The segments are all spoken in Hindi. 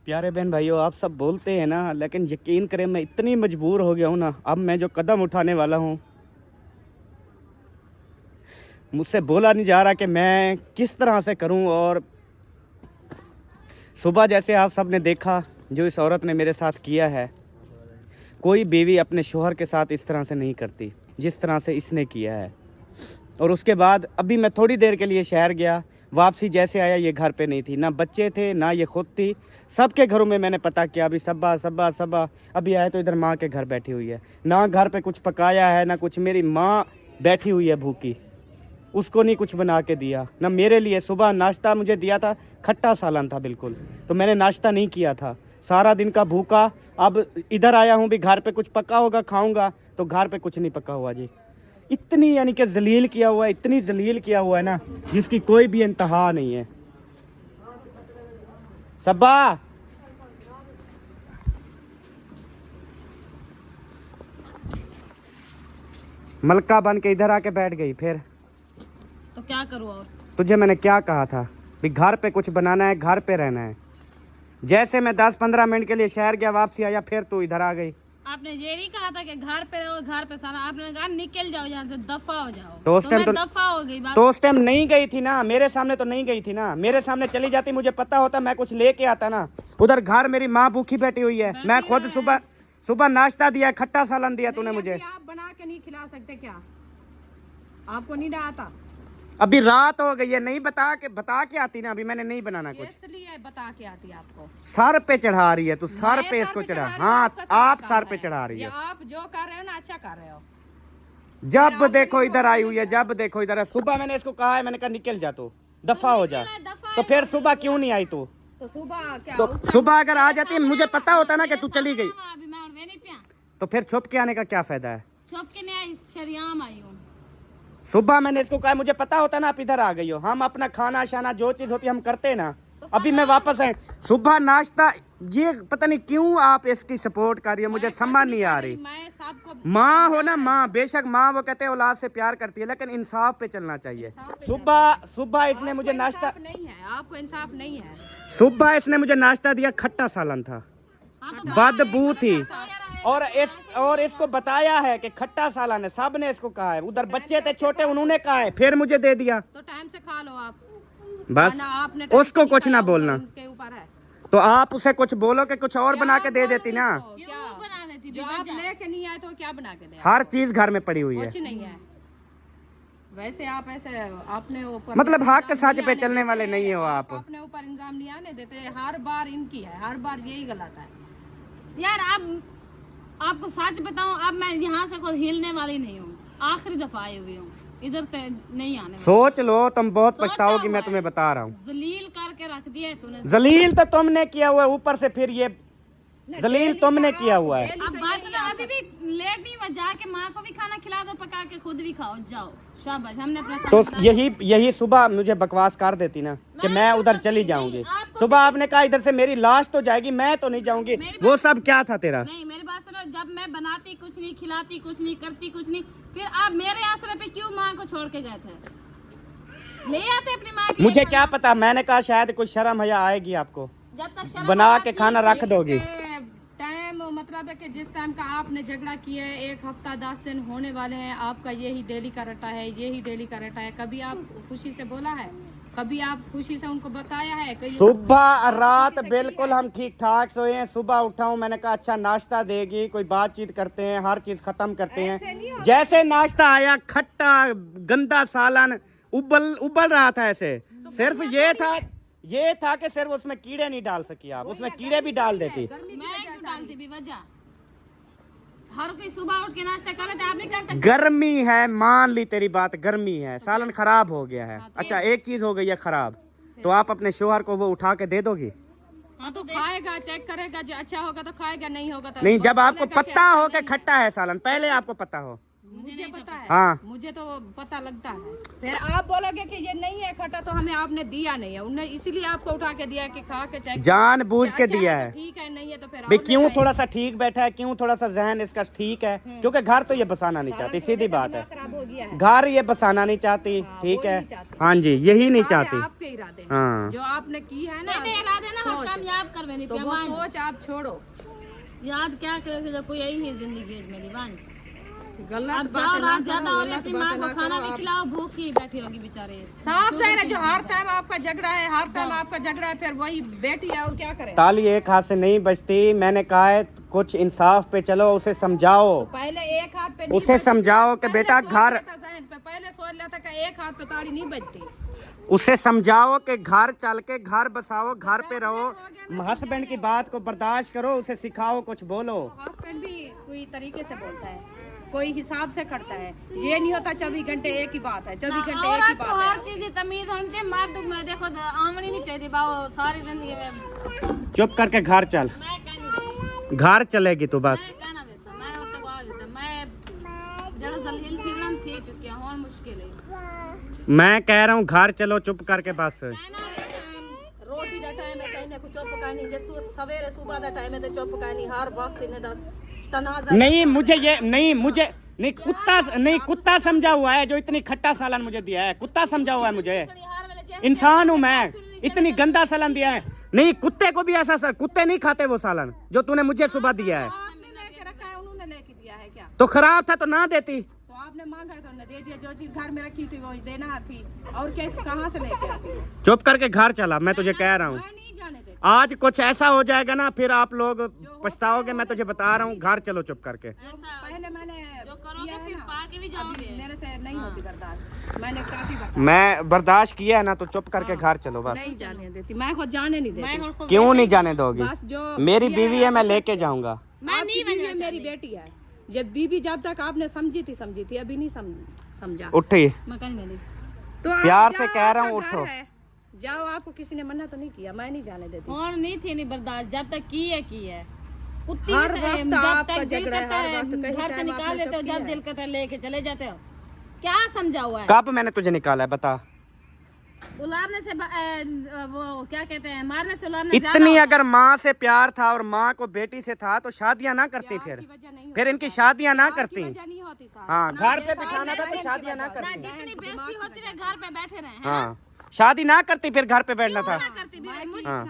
प्यारे बहन भाइयों, आप सब बोलते हैं ना, लेकिन यकीन करें मैं इतनी मजबूर हो गया हूँ ना। अब मैं जो कदम उठाने वाला हूँ, मुझसे बोला नहीं जा रहा कि मैं किस तरह से करूँ। और सुबह जैसे आप सब ने देखा जो इस औरत ने मेरे साथ किया है, कोई बीवी अपने शोहर के साथ इस तरह से नहीं करती जिस तरह से इसने किया है। और उसके बाद अभी मैं थोड़ी देर के लिए शहर गया, वापसी जैसे आया ये घर पे नहीं थी, ना बच्चे थे ना ये खुद थी। सबके घरों में मैंने पता किया, अभी सब्बा सब्बा सब्बा अभी आया तो इधर माँ के घर बैठी हुई है, ना घर पे कुछ पकाया है ना कुछ। मेरी माँ बैठी हुई है भूखी, उसको नहीं कुछ बना के दिया, ना मेरे लिए। सुबह नाश्ता मुझे दिया था, खट्टा सालन था बिल्कुल, तो मैंने नाश्ता नहीं किया था, सारा दिन का भूखा। अब इधर आया हूँ भी घर पे कुछ पका होगा खाऊंगा, तो घर पे कुछ नहीं पका हुआ जी। इतनी यानी कि जलील किया हुआ है, इतनी जलील किया हुआ है ना, जिसकी कोई भी इंतहा नहीं है। सब्बा मलका बन के इधर आके बैठ गई। फिर तो क्या करूँ और? तुझे मैंने क्या कहा था भी घर पे कुछ बनाना है, घर पे रहना है। जैसे मैं 10-15 मिनट के लिए शहर गया, वापसी आया, फिर तू इधर आ गई। आपने ये नहीं कहा था कि घर पे रहो, घर पे सारा। आपने कहा निकल जाओ यहाँ से, दफा हो जाओ। तो उस टाइम मैं दफा हो गई बात। तो उस टाइम नहीं गई थी ना, मेरे सामने तो नहीं गई थी ना। मेरे सामने चली जाती, मुझे पता होता, मैं कुछ लेके आता ना। उधर घर मेरी माँ भूखी बैठी हुई है, मैं खुद सुबह सुबह नाश्ता दिया, खट्टा सालन दिया तूने मुझे। आप बना के नहीं खिला सकते क्या? आपको नहीं आता? अभी रात हो गई है, नहीं बता के आती ना। अभी मैंने नहीं बनाना कुछ, इसलिए बता के आती आपको। सर पे चढ़ा रही है तू, सर पे इसको चढ़ा। हाँ, आप सर पे चढ़ा रही है। आप जो कर रहे हो ना, अच्छा कर रहे हो। जब देखो इधर आई हुई है, जब देखो इधर है। सुबह मैंने इसको कहा है, मैंने कहा निकल जा तू, दफा हो जा। तो फिर सुबह क्यों नहीं आई तू? तो सुबह क्या? तो सुबह अगर आ जाती, मुझे पता होता ना कि तू चली गई, अभी मैं और वे नहीं पिया। तो फिर छुप के आने का क्या फायदा है? छुप के नहीं आई, शरियाम आई हूँ। सुबह मैंने इसको कहा, मुझे पता होता ना आप इधर आ गई हो। हम अपना खाना शाना जो चीज होती है हम करते ना। अभी मैं वापस आए, सुबह नाश्ता, ये पता नहीं क्यों आप इसकी सपोर्ट कर रही हो, मुझे समझ नहीं आ रही। मैं सबको माँ हो ना, माँ बेशक माँ, वो कहते हैं औलाद से प्यार करती है, लेकिन इंसाफ पे चलना चाहिए। सुबह इसने मुझे नाश्ता, नहीं है, आपको इंसाफ नहीं है। सुबह इसने मुझे नाश्ता दिया, खट्टा सालन था, बदबू थी। और इसको बताया है कि खट्टा सालन है, सब ने इसको कहा है। उधर बच्चे थे छोटे, उन्होंने कहा है, फिर मुझे दे दिया। तो टाइम से खा लो आप, बस आपने उसको कुछ ना बोलना। उसके ऊपर है तो आप उसे कुछ बोलो कि कुछ और बना के दे देती ना। क्या बना देती जो आप लेके नहीं आए तो क्या बना के दे? हर चीज घर में पड़ी हुई है, कुछ नहीं है। वैसे आप ऐसे अपने ऊपर, मतलब हक सच पे चलने वाले नहीं हो आप। अपने ऊपर इंजाम नहीं आने देते। हर बार इनकी है, हर बार यही गलत है। यार आपको सच बताऊं, अब मैं यहाँ से खुद हिलने वाली नहीं हूँ। आखिरी दफा आई हुई हूँ, इधर से नहीं आने वाली। सोच लो, तुम बहुत पछताओगी, मैं तुम्हें बता रहा हूँ। जलील करके रख दिया है तूने। जलील तो तुमने किया हुआ है, ऊपर से फिर ये जलील तुमने किया हुआ है। अब बात सुनो, अभी भी लेट नहीं हुआ, जाके माँ को भी खाना खिला दो, पका के खुद भी खाओ, जाओ शाबाश। हमने अपना खाना तो बना यही सुबह मुझे बकवास कर देती ना कि मैं उधर चली जाऊंगी। सुबह आपने कहा इधर से मेरी लाश तो जाएगी, मैं तो नहीं जाऊंगी। वो सब क्या था तेरा? नहीं, मेरी बात सुनो, जब मैं बनाती कुछ नहीं, खिलाती कुछ नहीं, करती कुछ नहीं, फिर आप मेरे आसरे पे क्यों माँ को छोड़ के गए थे? ले आते अपनी माँ के मुझे लिए क्या पता, मैंने कहा शायद कुछ शर्म हया आएगी आपको, जब तक शर्म बना आती के खाना रख दोगी। टाइम मतलब है कि जिस टाइम का आपने झगड़ा किया है, 1 हफ्ता 10 दिन होने वाले हैं, आपका यही डेली का रटा है, यही डेली का रटा है। कभी आप खुशी से बोला है? कभी आप खुशी से उनको बताया है? सुबह रात बिल्कुल हम ठीक ठाक सोए हैं। सुबह उठा हूँ, मैंने कहा अच्छा नाश्ता देगी, कोई बातचीत करते हैं, हर चीज खत्म करते हैं। जैसे नाश्ता आया, खट्टा गंदा सालन उबल रहा था ऐसे। सिर्फ ये था कि सिर्फ उसमें कीड़े नहीं डाल सकी आप, उसमें कीड़े भी डाल देती। मैं क्यों डालती बेवजह? हर कोई सुबह उठ के नाश्ता कर लेते, आप नहीं कर सकते? गर्मी है, मान ली तेरी बात, गर्मी है, सालन खराब हो गया है। अच्छा एक चीज हो गई है खराब, तो आप अपने शोहर को वो उठा के दे दोगी? हाँ तो खाएगा, चेक करेगा, जो अच्छा होगा तो खाएगा, नहीं होगा तो नहीं, जब आपको पता हो कि खट्टा है सालन, पहले आपको पता हो। मुझे पता है, हाँ, मुझे तो पता लगता है। फिर आप बोलोगे कि ये नहीं है खट्टा, तो हमें आपने दिया नहीं है, उन्हें इसीलिए आपको उठा के दिया कि खा के चेक जान बूझ के दिया है। ठीक है, नहीं है तो फिर भाई और क्यों ले थोड़ा सा ठीक बैठा है, क्यों थोड़ा सा जहन इसका ठीक है, क्योंकि घर तो ये बसाना नहीं चाहती, सीधी बात है, खराब हो गया है। घर ये बसाना नहीं चाहती, ठीक वो है, नहीं चाहती। हाँ जी, यही नहीं सारे चाहती। आपके इरादे हैं। हाँ जो आपने की है ना मैंने इरादे ना हम सोच, कामयाब कर मैंने तो वो सोच आप छोड़ो। याद क्या करे जब कोई यही है जिंदगी में दीवान। गलत अब जाओ बातें ना रात ज्यादा करो, और गलत अपनी माँ बातें को ना खाना करो भी आप। खिलाओ, भूखी बैठी होगी बेचारे। साफ है जो हर टाइम आपका झगड़ा है, हर टाइम आपका झगड़ा है, फिर वही बेटी है और क्या करे। ताली एक हाथ से नहीं बजती, मैंने कहा है कुछ इंसाफ पे चलो, उसे समझाओ, पहले एक हाथ पे नहीं उसे बजती। समझाओ कि पहले बेटा सोच घर, लेता जहन पे, पहले सोच लेता कि एक हाथ पे ताड़ी नहीं बजती। उसे समझाओ कि घर चल के घर बसाओ, घर पे रहो, हस्बैंड की बात को बर्दाश्त करो, उसे सिखाओ, कुछ बोलो। हस्बैंड भी कोई तरीके से बोलता है, कोई हिसाब से करता है, ये नहीं होता 24 घंटे एक ही बात है, 24 घंटे एक ही औरत को बात हर है। चीज की तमीज होनी चाहिए, मार दुख में देखो आमनी नहीं चाहिए बाबू सारी जिंदगी में। चुप करके घर चल, मैं कह नहीं घर चलेगी तू बस। मैं कहना वैसा मैं और तो आ जाता मैं जरा जलहिल थी ना थी चुकी हूं और मुश्किल है। मैं कह रहा हूँ घर चलो चुप करके बस। रोटी का टाइम है, कहीं कुछ चुप पकानी, जैसे सवेरे सुबह का टाइम है तो चुप पकानी, हर वक्त इन्हें तनाजा। नहीं मुझे ये नहीं, मुझे नहीं, कुत्ता नहीं, कुत्ता समझा हुआ है जो इतनी खट्टा सालन मुझे दिया है, कुत्ता समझा हुआ है मुझे, इंसान हूँ मैं, इतनी गंदा सालन दिया है। नहीं कुत्ते को भी ऐसा सर, कुत्ते नहीं खाते वो सालन जो तूने मुझे सुबह दिया है। आपने लेके रखा है, उन्होंने लेके दिया है क्या? तो खराब था तो ना देती। तो आपने मांगा है तो उन्होंने दे दिया, जो चीज घर में रखी थी वो देना थी, और क्या कहाँ से लेके आती? चुप करके घर चला, मैं तुझे कह रहा हूँ। मैं नहीं जाने देती। आज कुछ ऐसा हो जाएगा ना फिर आप लोग पछताओगे, मैं तुझे बता रहा हूँ, घर चलो चुप करके। पहले मैंने जो करोगे किया है फिर ना, पाके भी जाओगे। मेरे से नहीं होती बर्दाश्त, मैंने काफी बर्दाश्त मैं बर्दाश्त किया है ना, तो चुप करके घर चलो बस। नहीं जाने देती, मैं खुद जाने नहीं देती। मैं खुद क्यों नहीं जाने दोगी? बस जो मेरी बीवी है, मैं लेके जाऊंगा। मैं नहीं आपकी बीवी है, मेरी बेटी है। जब बीवी जब तक आपने समझी थी, अभी नहीं समझा। उठी, मैं कहीं नहीं तो आप प्यार से जाओ, कह रहा हूँ, आपका घर उठो। है, जाओ, आपको किसी ने मना तो नहीं किया, मैं नहीं जाने देती। और नहीं थी नहीं बर्दाश्त जब तक की है कुत्ती हर भी वक्त जब आपका तक दिल झगड़ा है, करता हर है वक्त कहीं घर से टाइम निकाल आपने देते हो, सब जब किया दिल करता है लेके चले जाते हो। क्या समझा हुआ है? कब मैंने तुझे निकाला है बता? उलारने से वो क्या कहते हैं, मारने से उलारने इतनी अगर माँ से प्यार था और माँ को बेटी से था तो शादियां ना करती, फिर आपकी वजह नहीं फिर इनकी शादियां ना आपकी करती। वजह नहीं होती साहब। हाँ, घर पे बिठाना था तो शादियां ना ना करती। जितनी बेइज्जती होती रहे घर पे बैठे रहे हैं। हाँ, शादी ना करती, फिर घर पे बैठना था। ना करती भी हाँ।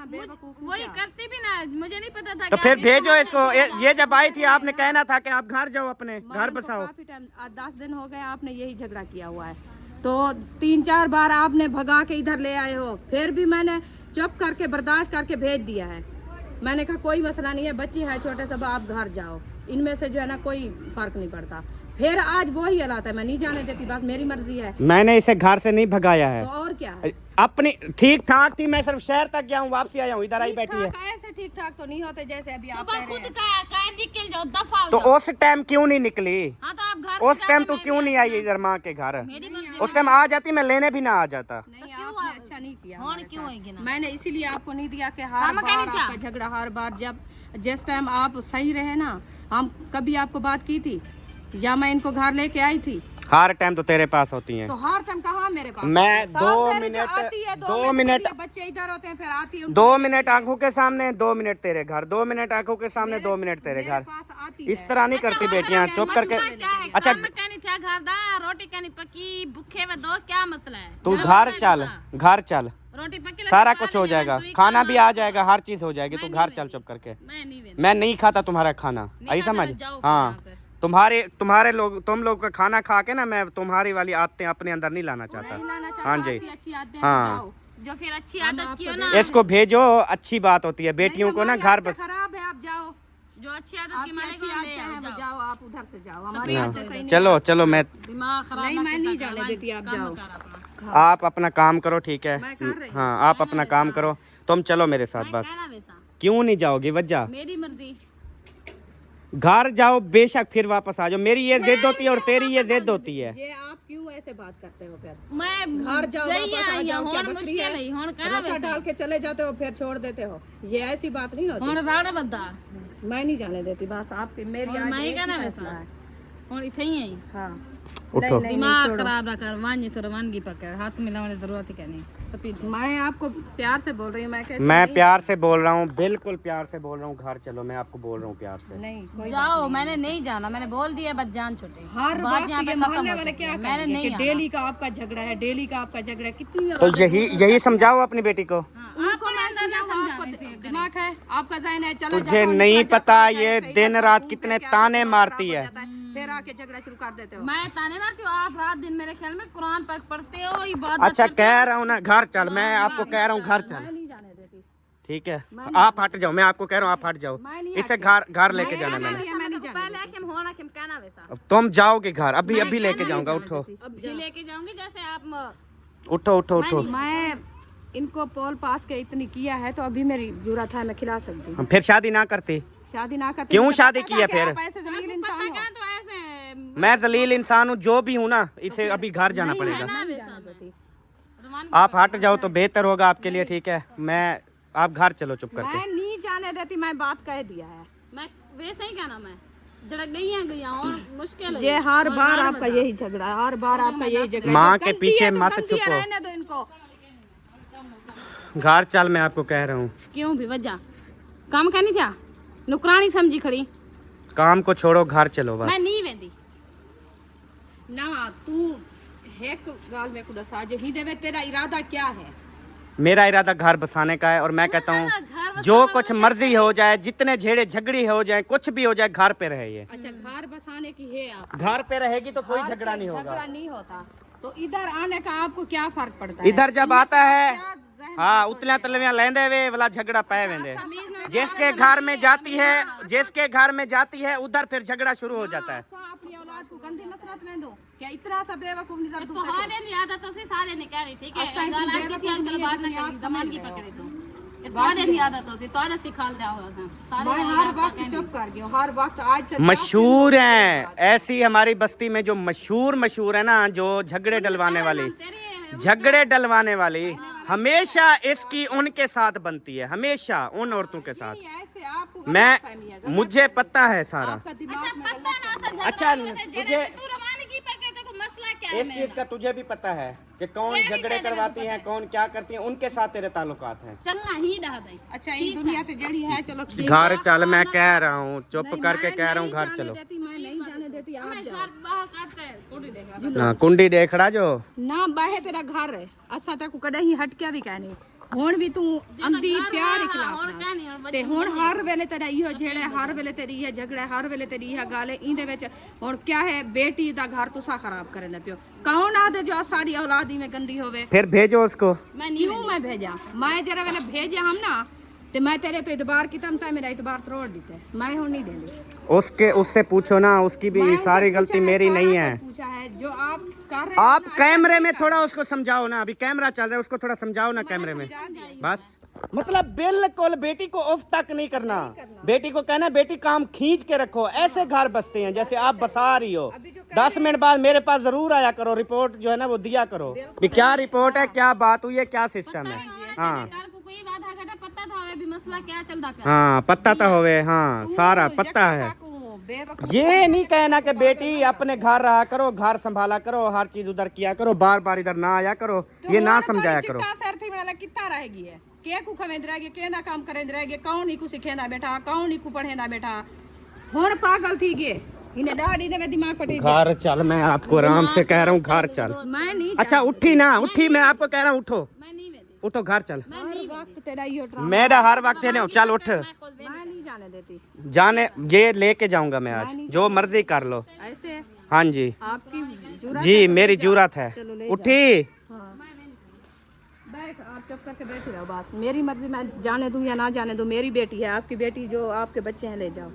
वही करती भी ना, मुझे नहीं पता था तो कि फिर आप भेजो इतना इसको, ये जब आई थी आपने कहना था कि आप घर जाओ, अपने घर को बसाओ। काफी टाइम 10 दिन हो गए आपने यही झगड़ा किया हुआ है, तो 3-4 बार आपने भगा के इधर ले आए हो, फिर भी मैंने चुप करके बर्दाश्त करके भेज दिया है। मैंने कहा कोई मसला नहीं है, बच्ची है छोटे सब, आप घर जाओ, इनमें से जो है ना कोई फर्क नहीं पड़ता। फिर आज वही हालात है, मैं नहीं जाने देती, बात मेरी मर्जी है। मैंने इसे घर से नहीं भगाया है, तो और क्या है? अपनी ठीक ठाक थी, मैं सिर्फ शहर तक गया हूँ, वापसी आया हूँ, इधर आई बैठी है। ठीक ठाक ऐसे ठीक ठाक तो नहीं होते जैसे अभी आप सुबह कह खुद रहे हैं। का निकल जाओ, दफा हो तो जाओ। उस टाइम क्यों नहीं निकली? हाँ तो आप घर उस से टाइम जाके तू मैं क्यों भी नहीं आई इधर माँ के घर? मेरी मर्जी उस टाइम आ जाती, मैं लेने भी ना आ जाता। नहीं आपने अच्छा नहीं किया कौन हमारे क्यों साथ। होगी ना? मैंने इसीलिए आपको नहीं दिया कि हर काम बार करनी आपका झगड़ा, हर बार जब जिस टाइम आप सही रहे ना, हम कभी आपको बात की थी या मैं इनको घर लेके आई थी? हर टाइम तो तेरे पास होती हैं। तो हर टाइम कहाँ मेरे पास? मैं साफ 2 रहने जो मिनट आती है, 2 के मिनट लिए बच्चे इधर होते हैं, फिर आती है 2 मिनट आंखों के सामने, 2 मिनट तेरे घर, 2 मिनट आंखों के सामने, 2 मिनट तेरे मेरे घर। पास आती इस तरह नहीं करती बेटियां, चुप करके। अच्छा, अच्छा कहनी था घर दा रोटी कहनी पकी भूखे व दो, क्या मसला है? तू ना घर मसला चल, है घर चल, रोटी पकी सारा कुछ हो जाएगा, खाना भी आ जाएगा, हर चीज हो जाएगी। तू घर चल चुप करके। मैं नहीं वेंदी। मैं नहीं खाता तुम्हारा खाना, आई खाता समझ? तो जाओ फिर हाँ, यहाँ से। तुम्हारे लोग, तुम लोग का खाना खा के ना, मैं तुम्हारी वाली आदतें अपने अंदर नहीं लाना चाहता। हाँ जी, आपकी अच्छी आदतें हाँ। हैं, तो जाओ। जो फिर अच्छी आदत की हो ना, इसको भेजो, अच्छी बात होती है बेटियों को ना हमारी घर आदतें बस। खराब है, आप जाओ। जो अच्छी आदत की आपकी माने अच्छी को ले आदतें हैं, वो आओ, जाओ। जाओ, आप उधर से जाओ। हमारी हाँ, आदतें सही नहीं। चलो चलो, मैं दिमाग खराब नहीं, ना मैं करता नहीं कर, जाने वन, देती, आप काम जाओ। कर अपना। आप अपना काम करो, ठीक है? मैं कर रही हूँ। हाँ, आप अपना काम करो, तुम चलो मेरे साथ मैं बस। कहना वैसा क्यों नहीं जाओगी? वजह मेरी मर्जी। घर जाओ, बेशक फिर वापस आ जाओ। मेरी ये जिद होती है और तेरी ये जिद होती है। ये आप क्यों ऐसे बात करते हो? फिर मैं घर जाओ, गई वापस आ आई जाओ, हूँ, क्या हुण बकरी मुश्किल है? है, हुण कहना रस्सा वैसा डाल के चले जाते हो, फिर छोड़ देते हो, ये ऐसी बात नहीं होती। हुण राड़ बद्दा मैं नहीं जाने देती, बस आपकी मेरी हुण आज मैं एक ही कहना फैसला वैसा है। हुण इथे ही आई हाँ, उठो। नहीं, दिमाग छोड़ो। खराब ना कर, वांजी थोड़ा वानगी पकड़, हाथ मिलाने की जरूरत ही क्या नहीं। मैं आपको प्यार से बोल रही हूँ। मैं प्यार से बोल रहा हूँ, बिल्कुल प्यार से बोल रहा हूँ। घर चलो, मैं आपको बोल रहा हूँ प्यार से। नहीं जाओ, मैंने नहीं जाना, मैंने बोल दिया, बस जान छूटे। हर बात वक्त यहाँ पे ये खत्म मोहल्ले हो वाले चुकी क्या है। मैंने करेंगे नहीं कि आना। डेली का आपका झगड़ा है, डेली का आपका झगड़ा है, कितनी तो यही समझाओ अपनी बेटी को। आपको मैं समझाऊं, आपको दिमाग है, आपका ज़हन है, चलो तुझे नहीं पता ये दिन रात कितने ताने मारती है। फिर आके झगड़ा शुरू कर देते हो। मैं ताने मारती हूँ, आप रात दिन मेरे ख्याल में कुरान पाक पढ़ते हो, इबादत अच्छा करते कह रहा हूँ ना, घर चल। मैं आपको कह रहा हूँ घर चल, मैं नहीं जाने देती। ठीक है? आप हट जाओ, मैं आपको कह रहा हूँ आप हट जाओ। इसे घर लेके जाना मैंने। मैं नहीं जाने पहले कि हम होना कि हम कहना वैसा। तुम जाओगे घर, अभी लेके जाऊंगा। उठो अब भी लेके जाऊंगी जैसे आप। उठो। मैं इनको पोल पास के इतनी किया है तो अभी मेरी जरूरत है, मैं खिला सकती हूँ। फिर शादी ना करती? शादी ना करती क्यों तो शादी पता की है कि फिर? आप ऐसे जलील इंसान हो। क्या तो ऐसे मैं जलील इंसान हूँ, जो भी हूँ ना, इसे अभी घर जाना पड़ेगा। कहना वैसा मैं। रुमान आप हट जाओ तो बेहतर होगा आपके लिए, ठीक है? आप घर चलो चुप करके। मैं नहीं जाने देती, मैं बात कह दिया है। मैं वैसे ही कहना, मैं जरा गई हूँ, मुश्किल है। ये हर बार आपका यही झगड़ा है, हर बार आपका यही झगड़ा है। माँ जो के गंदी पीछे है तो मत गंदी है, छुपो। रहने दो इनको। घर चल, मैं आपको कह रहा हूँ। क्यों भी वजह काम करनी था, नुकरानी समझी खड़ी। काम को छोड़ो, घर चलो मैं बस। नहीं वेंदी ना तू एक गाल में कुछ आज ही देवे, तेरा इरादा क्या है? मेरा इरादा घर बसाने का है, और मैं कहता हूँ जो कुछ मर्जी हो जाए, जितने झेड़े झगड़ी हो जाए, कुछ भी हो जाए, घर पे रहे ये। अच्छा, घर बसाने की है आप? घर पे रहेगी तो कोई झगड़ा नहीं होगा। झगड़ा नहीं होता तो इधर आने का आपको क्या फर्क पड़ता है? इधर जब आता है, क्या जहन हाँ, उतलियां तलवियां लेंदे वे वाला झगड़ा पाए वेंदे। जिसके घर में जाती है उधर फिर झगड़ा शुरू हो जाता है। सा अपनी औलाद को गंदी नसरत ले दो क्या? इतना सा बेवकूफ नहीं तो हारे नहीं आता तो सारे नहीं कह रही, ठीक है? गाल आती थी अंकल, बात ना करी, सामान की पकड़े तो तोड़े नहीं आता तो तोड़े सिखा दे होगा सारे। मैं हर वक्त चुप कर गई हूँ, हर वक्त। आज से मशहूर हैं ऐसी हमारी बस्ती में जो मशहूर है ना, जो झगड़े डलवाने वाली हमेशा इसकी उनके साथ बनती है, हमेशा उन औरतों के साथ। ऐसे आपको मुझे पता है सारा। आपका दिमाग में पता ना अच्छा, तुझे तू रवानी की पकड़े तो मसला क्या है? इस चीज का तुझे भी पता है कि कौन झगड़े करवाती है, कौन क्या करती है, उनके साथ तेरे ताल्लुकात हैं। चंगा ही डहा दे। अच्छा, ये दुनिया पे जड़ी है। चलो घर चल, मैं कह रहा हूँ, चुप करके कह रहा हूँ, घर चलो। मैं नहीं जाने देती, आप जाओ। घर बाहर काटते हैं, कुंडी देख हाँ, कुंडी देख रहा जो ना बाहे तेरा घर है, असा तक कदे ही हट के भी कहने ਹੁਣ ਵੀ ਤੂੰ ਅੰਦੀ ਪਿਆਰ ਖਿਲਾਫ ਤੇ ਹੁਣ ਹਰ ਵੇਲੇ ਤੇਰਾ ਇਹੋ ਜਿਹੜਾ ਹਰ ਵੇਲੇ ਤੇਰੀ ਇਹ ਝਗੜਾ ਹਰ ਵੇਲੇ ਤੇਰੀ ਇਹ ਗੱਲ ਇਹਦੇ ਵਿੱਚ ਹੁਣ ਕੀ ਹੈ? बेटी ਦਾ घर तुसा खराब करने पियो। कौन आदे जो सारी औलाद में गंदी होवे? फिर भेजो उसको। क्यों मैं भेजा? मैं जरा मैंने भेजा हम ना तो मैं तेरे पे इतबार की तमता मेरा इतबार तोड़ देते, मैं हूँ नहीं देंगे। उससे पूछो ना, उसकी भी सारी गलती मेरी नहीं है। पूछा है जो आप कर रहे आप कैमरे में थोड़ा उसको समझाओ ना, अभी कैमरा चल रहा है, उसको थोड़ा समझाओ ना कैमरे में बस। मतलब बिल्कुल बेटी को उफ तक नहीं करना। बेटी को कहना बेटी काम खींच के रखो। ऐसे घर बसते हैं जैसे आप बसा रही हो। 10 मिनट बाद मेरे पास जरूर आया करो, रिपोर्ट जो है ना वो दिया करो कि क्या रिपोर्ट है, क्या बात हुई है, क्या सिस्टम है। हाँ हाँ, पता तो होवे, हाँ सारा पता है। ये नहीं कहना कि बेटी अपने घर रहा करो, घर संभाला करो, हर चीज उधर किया करो, बार बार इधर ना आया करो, ये ना समझाया करो। कितना रहेगी है के को खवेंद रहेगी, के ना काम करेंद रहेगी, कौन ही को सिखेंदा बैठा, कौन ही को पढ़ेंदा बैठा। हुन पागल थी गए इन्हें दाढ़ी दे दिमाग पटी। घर चल, मैं आपको आराम से कह रहा हूँ, घर चल। मैं नहीं। अच्छा उठी ना, उठी, मैं आपको कह रहा हूँ उठो, उठो, घर चल। वक्त तेरा ये ड्रामा मेरा हर वक्त है ना, चल उठ। मैं नहीं जाने देती। जाने ये लेके जाऊंगा मैं आज, जो मर्जी कर लो। ऐसे हाँ जी, आपकी जुर्रत जी मेरी जरूरत है। उठी, बैठ, आप चुप करके बैठे रहो बस। मेरी मर्जी, मैं जाने दूं या ना जाने दूं, मेरी बेटी है। आपकी बेटी जो आपके बच्चे हैं ले जाओ,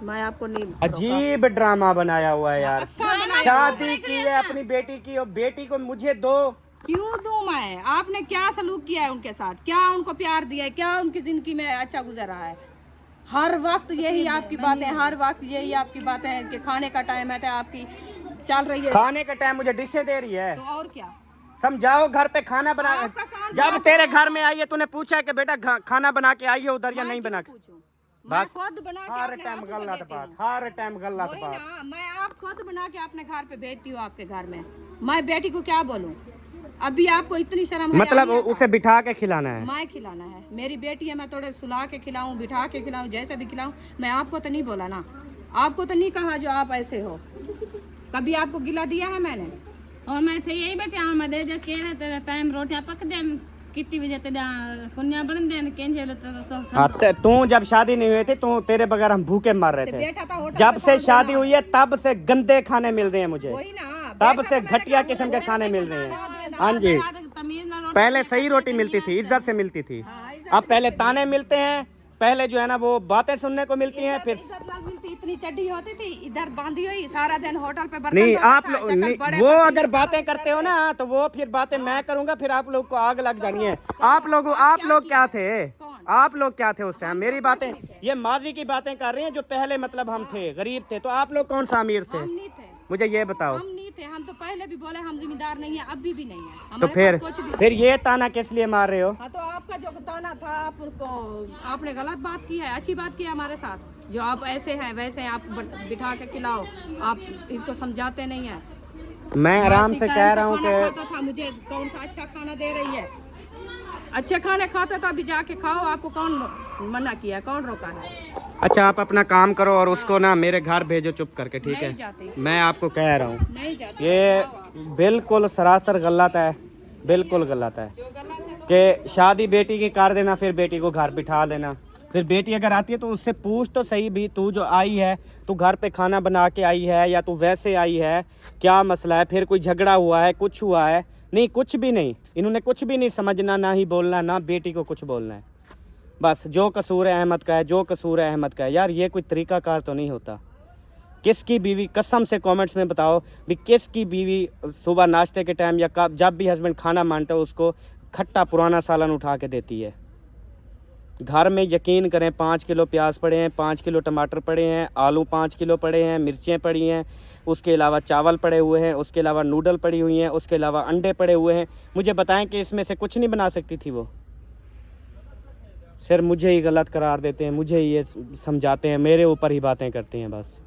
मैं आपको नहीं। अजीब ड्रामा बनाया हुआ है यार। शादी की है अपनी बेटी की, और बेटी को मुझे दो। क्यों दूं मैं? आपने क्या सलूक किया है उनके साथ? क्या उनको प्यार दिया है? क्या उनकी जिंदगी में अच्छा गुजर रहा है? हर वक्त यही आपकी बातें, हर वक्त यही आपकी बातें हैं कि खाने का टाइम है तो आपकी चल रही है। खाने का टाइम मुझे डिशें दे रही है, तो और क्या? समझाओ घर पे खाना बना। जब तेरे घर में आई है तूने पूछा कि बेटा खाना बना के आई है उधर या नहीं बना के? बस खुद बना के हर अपने टाइम हाथों से गलत देती बात, हूँ। हर टाइम गलत वही बात। ना, मैं आप खुद बना के अपने घर पे भेजती हूँ आपके घर में। मैं बेटी को क्या बोलूँ? अभी आपको इतनी शर्म है मतलब उसे बिठा के खिलाना है? मैं खिलाना है, मेरी बेटी है, मैं थोड़े सुला के खिलाऊं, बिठा के खिलाऊं, जैसे भी खिलाऊं। मैं आपको तो नहीं बोला ना, आपको तो नहीं कहा जो आप ऐसे हो। कभी आपको गिला दिया है मैंने? और मैं थे यही बैठे और मैं दे दे के तेरा टाइम रोटियां पक दे कितनी बजे तेरा कुन्या बन दे केंजे तो हाँ, तू जब शादी नहीं हुई थी तू तेरे बगैर हम भूखे मर रहे थे। बेटा था होटल जब से शादी हुई है तब से गंदे खाने मिल रहे हैं मुझे, वही ना, तब से घटिया किस्म के खाने मिल रहे हैं। हाँ जी, तमीज ना पहले सही रोटी मिलती थी, इज्जत से मिलती थी। अब पहले ताने मिलते हैं, पहले जो है ना वो बातें सुनने को मिलती हैं, फिर मिलती, इतनी चड्डी होती थी इधर बांधी हुई, सारा दिन होटल पे बर्तन नहीं। धोता आप था, लोग शक्ल नहीं, बड़े वो पतले अगर सारा बातें करते हो ना तो वो फिर बातें मैं करूंगा, फिर आप लोग को आग लग जानी है। आप लोग क्या थे? आप लोग क्या थे उस टाइम? मेरी बातें ये माजी की बातें कर रही हैं, जो पहले मतलब हम थे, गरीब थे, तो आप लोग कौन सा अमीर थे? हम नहीं थे, मुझे ये बताओ। हम नहीं थे, हम तो पहले भी बोले हम जिम्मेदार नहीं है, अभी भी नहीं है तो हमारे फिर पास कुछ भी। फिर ये ताना किस लिए मार रहे हो? हाँ तो आपका जो ताना था, आपने गलत बात की है, अच्छी बात की है हमारे साथ। जो आप ऐसे हैं वैसे हैं, आप बिठा के खिलाओ, आप इसको समझाते नहीं है। मैं आराम से कह रहा हूँ खाना कि खाता था, मुझे कौन सा अच्छा खाना दे रही है? अच्छे खाने खाते तो अभी जाके खाओ, आपको कौन मना किया, कौन रोका है? अच्छा आप अपना काम करो और उसको ना मेरे घर भेजो चुप करके, ठीक नहीं है? जाते, मैं आपको कह रहा हूँ नहीं जाते। ये बिल्कुल सरासर गलत है, बिल्कुल गलत है कि शादी बेटी की कर देना, फिर बेटी को घर बिठा देना। फिर बेटी अगर आती है तो उससे पूछ तो सही भी, तू जो आई है, तू घर पे खाना बना के आई है या तू वैसे आई है, क्या मसला है? फिर कोई झगड़ा हुआ है, कुछ हुआ है? नहीं, कुछ भी नहीं। इन्होंने कुछ भी नहीं समझना, ना ही बोलना, ना बेटी को कुछ बोलना है। बस जो कसूर है अहमद का है, जो कसूर है अहमद का है। यार ये कोई तरीकाकार तो नहीं होता। किसकी बीवी, कसम से कमेंट्स में बताओ भी, किसकी बीवी सुबह नाश्ते के टाइम या कब जब भी हस्बैंड खाना मांगता है उसको खट्टा पुराना सालन उठा के देती है? घर में यकीन करें 5 किलो प्याज पड़े हैं, 5 किलो टमाटर पड़े हैं, आलू 5 किलो पड़े हैं, मिर्चें पड़ी हैं, उसके अलावा चावल पड़े हुए हैं, उसके अलावा नूडल पड़ी हुई हैं, उसके अलावा अंडे पड़े हुए हैं। मुझे बताएं कि इसमें से कुछ नहीं बना सकती थी वो? सिर्फ मुझे ही गलत करार देते हैं, मुझे ही ये समझाते हैं, मेरे ऊपर ही बातें करते हैं बस।